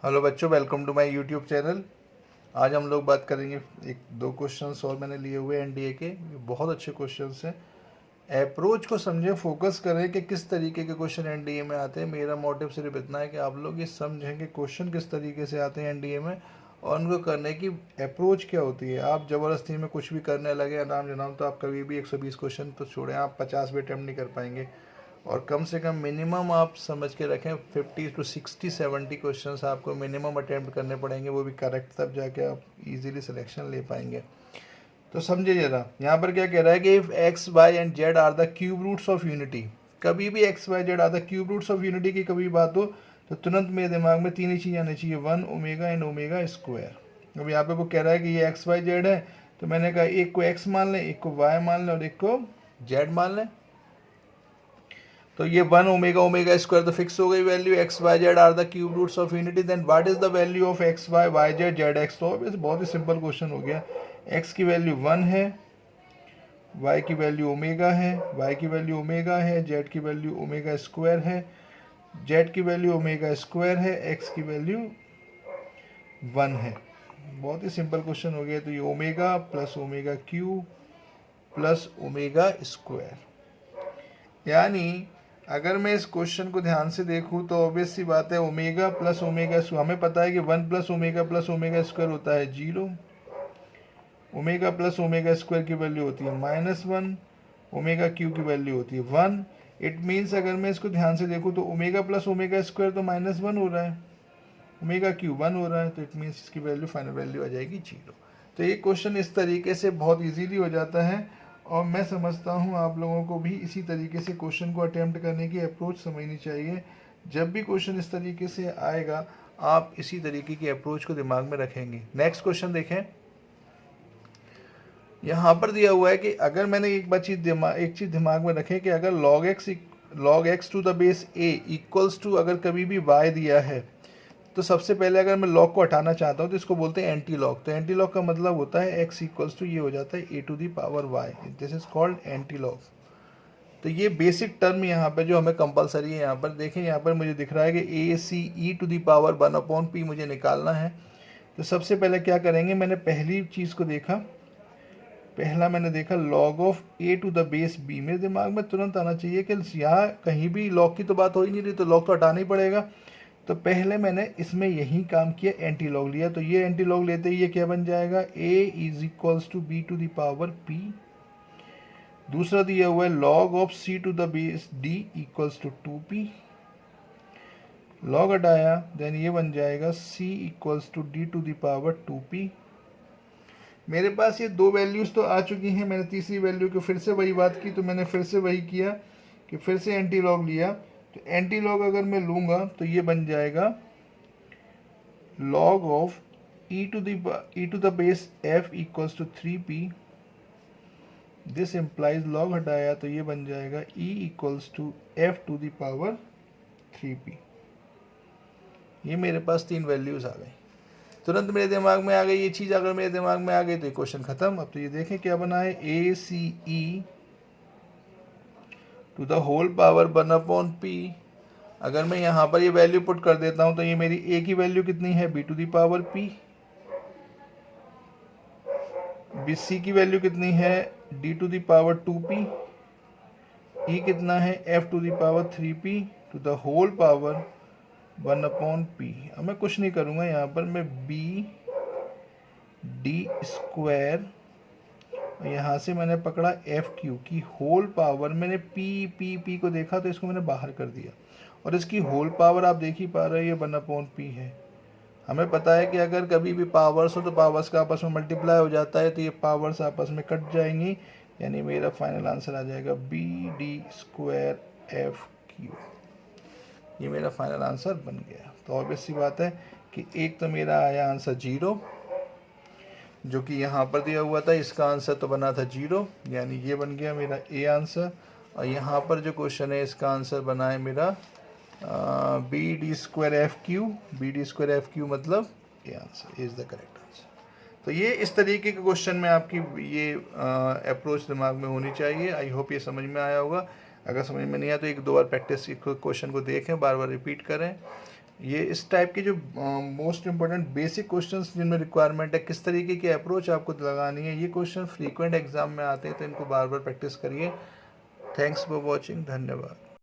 Hello बच्चों, welcome to my YouTube channel. आज हम लोग बात करेंगे एक दो क्वेश्चंस और मैंने लिए हुए एनडीए के। ये बहुत अच्छे क्वेश्चंस हैं। अप्रोच को समझें, फोकस करें कि किस तरीके के क्वेश्चन एनडीए में आते हैं। मेरा मोटिव सिर्फ इतना है कि आप लोग ये समझें कि क्वेश्चन किस तरीके से आते हैं एनडीए में और उनको करने की अप्रोच क्या होती है। आप ज़बरदस्ती में कुछ भी करने लगे अनाम जनाम तो आप कभी भी 120 क्वेश्चन तो छोड़ें, आप 50 भी अटैम्प्ट नहीं कर पाएंगे। और कम से कम मिनिमम आप समझ के रखें 50 to 60 70 क्वेश्चंस आपको मिनिमम अटैम्प्ट करने पड़ेंगे, वो भी करेक्ट, तब जाके आप इजीली सिलेक्शन ले पाएंगे। तो समझिए जरा, यहाँ पर क्या कह रहा है कि if X Y and Z are the cube roots of unity. कभी भी X Y Z are the cube roots of unity की कभी बात हो तो तुरंत मेरे दिमाग में तीन ही चीज़ आनी चाहिए, 1 ओमेगा एंड ओमेगा स्क्वायर। अब यहाँ पे वो कह रहा है कि ये एक्स वाई जेड है, तो मैंने कहा एक को एक्स मान लें, एक को वाई मान लें और एक को जेड मान लें। तो ये 1 ओमेगा ओमेगा स्क्वायर तो फिक्स हो गई value. X Y Z are the cube roots of unity, then what is the value of X Y Y Z Z X. तो बहुत ही सिंपल क्वेश्चन हो गया। एक्स की वैल्यू 1 है, वाई की वैल्यू ओमेगा है, वाई की वैल्यू ओमेगा है, जेड की वैल्यू ओमेगा स्क्वायर है, जेड की वैल्यू ओमेगा स्क्वायर है, एक्स की वैल्यू 1 है। बहुत ही सिंपल क्वेश्चन हो गया। तो ये omega plus omega cube plus omega square, यानी अगर मैं इस क्वेश्चन को ध्यान से देखूं तो ऑब्वियस सी बात है ओमेगा प्लस ओमेगा स्क्वायर, हमें पता है कि 1 प्लस ओमेगा स्क्वायर होता है 0, ओमेगा प्लस ओमेगा स्क्वायर की वैल्यू होती है -1, ओमेगा क्यू की वैल्यू होती है 1। इट मीन्स अगर मैं इसको ध्यान से देखूं तो ओमेगा प्लस ओमेगा स्क्वायर तो -1 हो रहा है, ओमेगा क्यू 1 हो रहा है, तो इट मीन्स इसकी वैल्यू फाइनल वैल्यू आ जाएगी 0। तो ये क्वेश्चन इस तरीके से बहुत इजीली हो जाता है और मैं समझता हूँ आप लोगों को भी इसी तरीके से क्वेश्चन को अटेम्प्ट करने की अप्रोच समझनी चाहिए। जब भी क्वेश्चन इस तरीके से आएगा आप इसी तरीके की अप्रोच को दिमाग में रखेंगे। नेक्स्ट क्वेश्चन देखें। यहाँ पर दिया हुआ है कि अगर मैंने एक चीज़ दिमाग में रखें कि अगर log x to the base a equals to अगर कभी भी y दिया है तो सबसे पहले अगर मैं लॉग को हटाना चाहता हूँ तो इसको बोलते हैं एंटी लॉग। तो एंटी लॉग का मतलब होता है x इक्वल्स टू ये हो जाता है a to the power y, this is called antilog. तो ये बेसिक टर्म यहाँ पे जो हमें कंपलसरी है, यहाँ पर देखें, यहाँ पर मुझे दिख रहा है कि a c e to the power 1/p मुझे निकालना है। तो सबसे पहले क्या करेंगे, मैंने पहली चीज़ को देखा, पहला मैंने देखा log of a to the base b। मेरे दिमाग में तुरंत आना चाहिए कि यहाँ कहीं भी लॉग की तो बात हो ही नहीं रही, तो लॉग तो हटाना ही पड़ेगा। तो पहले मैंने इसमें यही काम किया, एंटी लॉग लिया। तो ये एंटी लॉग लेते ही ये क्या बन जाएगा, a is equals to b to the power p। दूसरा दिया हुआ है log of c to the base d equals to 2p। लॉग हटाया, देन ये बन जाएगा c equals to d to the power 2p। मेरे पास ये दो वैल्यूज़ तो आ चुकी हैं। मैंने तीसरी वैल्यू की फिर से वही बात की, तो मैंने फिर से वही किया कि फिर से एंटी लॉग लिया। तो एंटी लॉग अगर मैं लूँगा तो ये बन जाएगा log of e to the base f equals to 3p। This implies log हटाया तो ये बन जाएगा e equals to f to the power 3p। ये मेरे पास तीन वैल्यूज़ आ गई, तुरंत मेरे दिमाग में आ गई ये चीज़। अगर मेरे दिमाग में आ गई तो ये क्वेश्चन खत्म। अब तो ये देखें क्या बना है, ACE to the whole power 1/p। अगर मैं यहाँ पर ये वैल्यू पुट कर देता हूँ तो ये मेरी a की वैल्यू कितनी है, b to the power p। c की वैल्यू कितनी है, d to the power 2p। e कितना है, f to the power 3p to the whole power 1/p। अब मैं कुछ नहीं करूँगा, यहाँ पर मैं b डी स्क्वायर, यहाँ से मैंने पकड़ा एफ क्यू की होल पावर, मैंने पी को देखा तो इसको मैंने बाहर कर दिया और इसकी होल पावर आप देख ही पा रहे हैं 1/p है। हमें पता है कि अगर कभी भी पावर्स हो तो पावर्स का आपस में मल्टीप्लाई हो जाता है, तो ये पावर्स आपस में कट जाएंगी, यानी मेरा फाइनल आंसर आ जाएगा B D square F Q. ये मेरा फाइनल आंसर बन गया। तो ऑब्वियस सी बात है कि एक तो मेरा आया आंसर 0 जो कि यहाँ पर दिया हुआ था, इसका आंसर तो बना था 0, यानी ये बन गया मेरा ए आंसर। और यहाँ पर जो क्वेश्चन है इसका आंसर बना है मेरा B D square F Q, मतलब A answer is the correct answer. तो ये इस तरीके के क्वेश्चन में आपकी ये अप्रोच दिमाग में होनी चाहिए। आई होप ये समझ में आया होगा। अगर समझ में नहीं आया तो एक दो बार प्रैक्टिस क्वेश्चन को देखें, बार बार रिपीट करें। ये इस टाइप के जो मोस्ट इम्पोर्टेंट बेसिक क्वेश्चंस जिनमें रिक्वायरमेंट है किस तरीके की अप्रोच आपको लगानी है, ये क्वेश्चन फ्रीक्वेंट एग्जाम में आते हैं, तो इनको बार बार प्रैक्टिस करिए। थैंक्स फॉर वॉचिंग, धन्यवाद।